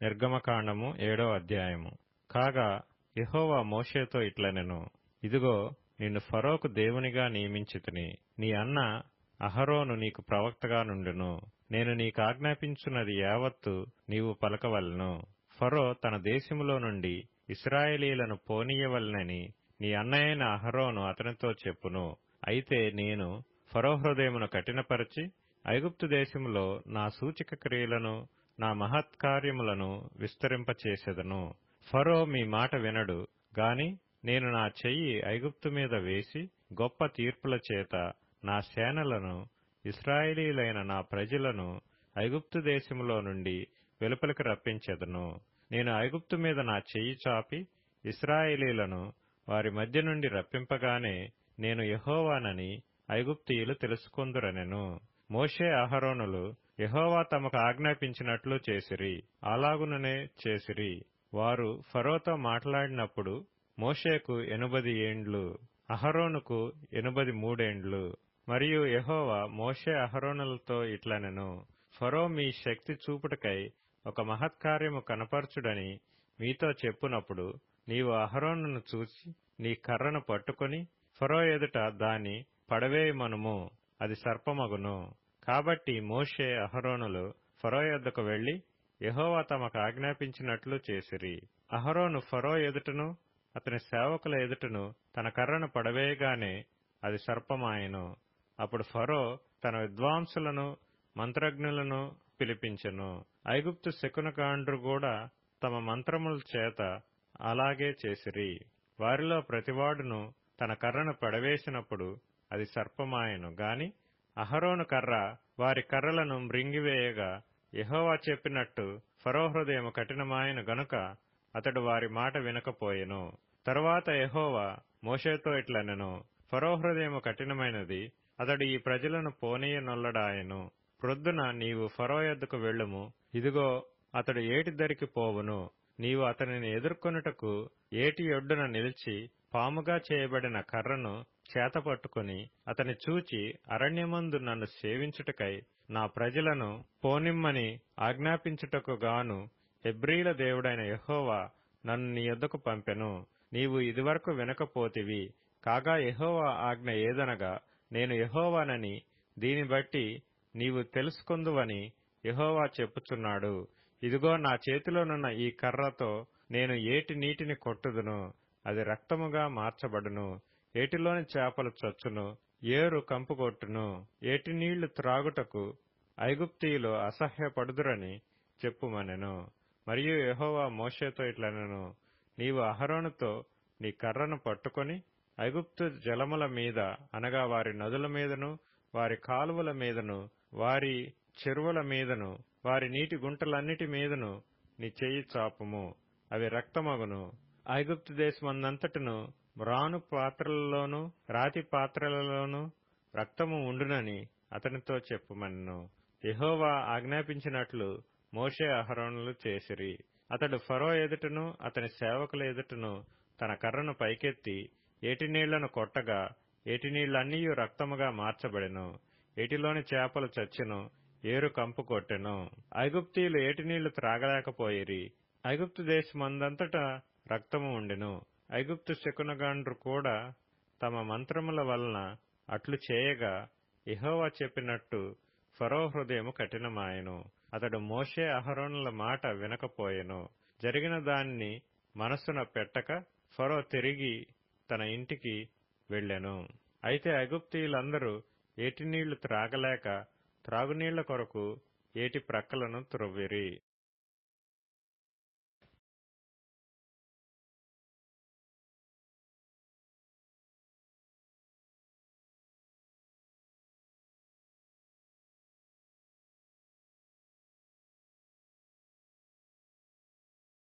నిర్గమకాండము 7వ అధ్యాయము. కాగా యెహోవా మోషేతో ఇట్లనెను, ఇదిగో నిన్ను ఫరోకు దేవునిగా నియమించితిని. నీ అన్న అహరోను నీకు ప్రవక్తగా నుండును. నేను నీకాజ్ఞాపించున్నది యావత్తు నీవు పలకవలెను. ఫరో తన దేశములో నుండి ఇశ్రాయేలీయులను పోనీయవలెనని నీ అన్నయైన అహరోను అతనితో చెప్పును. అయితే నేను ఫరో హృదయమును కఠినపరచి ఐగుప్తు దేశములో నా సూచక క్రియలను నా మహత్కార్యములను విస్తరింపచేసెదను. ఫరో మీ మాట వినడు గాని నేను నా చెయ్యి ఐగుప్తు మీద వేసి గొప్ప తీర్పుల చేత నా సేనలను ఇశ్రాయేలీయులైన నా ప్రజలను ఐగుప్తు దేశములో నుండి వెలుపలికి రప్పించెదను. నేను ఐగుప్తు మీద నా చెయ్యి చాపి ఇశ్రాయేలీయులను వారి మధ్య నుండి రప్పింపగానే నేను యెహోవానని ఐగుప్తీయులు తెలుసుకొందురనెను. మోషే అహరోనులు యెహోవా తమకు ఆజ్ఞాపించినట్లు చేసిరి, అలాగుననే చేసిరి. వారు ఫరోతో మాట్లాడినప్పుడు మోషేకు 80 ఏండ్లు, అహరోనుకు 83 ఏండ్లు. మరియు యెహోవా మోషే అహరోనులతో ఇట్లనెను, ఫరో మీ శక్తి చూపుటకై ఒక మహత్కార్యము కనపరచుడని మీతో చెప్పునప్పుడు నీవు అహరోనును చూచి నీ కర్రను పట్టుకొని ఫరో ఎదుట దాన్ని పడవేయమనుము, అది సర్పమగును. కాబట్టి మోషే అహరోనులు ఫరో యొద్దకు వెళ్లి యెహోవా తమకు ఆజ్ఞాపించినట్లు చేసిరి. అహరోను ఫరో ఎదుటను అతని సేవకుల ఎదుటను తన కర్రను పడవేయగానే అది సర్పమాయెను. అప్పుడు ఫరో తన విద్వాంసులను మంత్రజ్ఞులను పిలిపించెను. ఐగుప్తు శకునగాండ్రు కూడా తమ మంత్రముల చేత అలాగే చేసిరి. వారిలో ప్రతివాడును తన కర్రను పడవేసినప్పుడు అది సర్పమాయెను గాని అహరోను కర్ర వారి కర్రలను మ్రింగివేయగా యెహోవా చెప్పినట్టు ఫరో హృదయము కఠినమాయెను గనుక అతడు వారి మాట వినకపోయెను. తరువాత యెహోవా మోషేతో ఇట్లనెను, ఫరో హృదయము కఠినమైనది, అతడు ఈ ప్రజలను పోనీయనొల్లడాయెను. ప్రొద్దున నీవు ఫరో యొద్దకు వెళ్ళుము. ఇదిగో అతడు ఏటి దరికి పోవును. నీవు అతనిని ఎదుర్కొనుటకు ఏటి ఒడ్డున నిలిచి పాముగా చేయబడిన కర్రను చేతపట్టుకుని అతని చూచి అరణ్యమందు నన్ను సేవించుటకై నా ప్రజలను పోనిమ్మని ఆజ్ఞాపించుటకు గాను హెబ్రీల దేవుడైన యెహోవా నన్ను నీ యొద్దకు పంపెను. నీవు ఇదివరకు వినకపోతివి. కాగా యెహోవా ఆజ్ఞ ఏదనగా నేను యెహోవానని దీని బట్టి నీవు తెలుసుకొందువని యెహోవా చెప్పుచున్నాడు. ఇదిగో నా చేతిలోనున్న ఈ కర్రతో నేను ఏటి నీటిని కొట్టుదును, అది రక్తముగా మార్చబడును. ఏటిలోని చేపలు చచ్చును, ఏరు కంపుకొట్టును. ఏటి నీళ్లు త్రాగుటకు ఐగుప్తీయులు అసహ్యపడుదురని చెప్పుమనెను. మరియు యెహోవా మోషేతో ఇట్లనెను, నీవు అహరోనుతో నీ కర్రను పట్టుకొని ఐగుప్తు జలముల మీద అనగా వారి నదుల మీదను వారి కాలువల మీదను వారి చెరువుల మీదను వారి నీటి గుంటలన్నిటి మీదను నీ చెయ్యి చాపుము, అవి రక్తమగును. ఐగుప్తు దేశమందంతటను రాను పాత్రలలోను రాతి పాత్రలలోను రక్తము ఉండునని అతనితో చెప్పుమనెను. యెహోవా ఆజ్ఞాపించినట్లు మోషే అహరోనులు చేసిరి. అతడు ఫరో ఎదుటను అతని సేవకుల ఎదుటను తన కర్రను పైకెత్తి ఏటి నీళ్లను కొట్టగా ఏటి నీళ్లన్నీయు రక్తముగా మార్చబడెను. ఏటిలోని చేపలు చచ్చెను, ఏరు కంపు కొట్టెను. ఐగుప్తీయులు ఏటి నీళ్లు త్రాగలేకపోయిరి. ఐగుప్తు దేశమందంతటా రక్తము ఉండెను. ఐగుప్తు శకునగాండ్రు కూడా తమ మంత్రముల వలన అట్లు చేయగా యెహోవా చెప్పినట్టు ఫరో హృదయము కఠినమాయెను. అతడు మోషే అహరోనుల మాట వినకపోయెను. జరిగిన దానిని మనస్సున పెట్టక ఫరో తిరిగి తన ఇంటికి వెళ్ళెను. అయితే ఐగుప్తీయులందరూ ఏటి నీళ్లు త్రాగలేక త్రాగునీళ్ల కొరకు ఏటి ప్రక్కలను త్రొవ్విరి.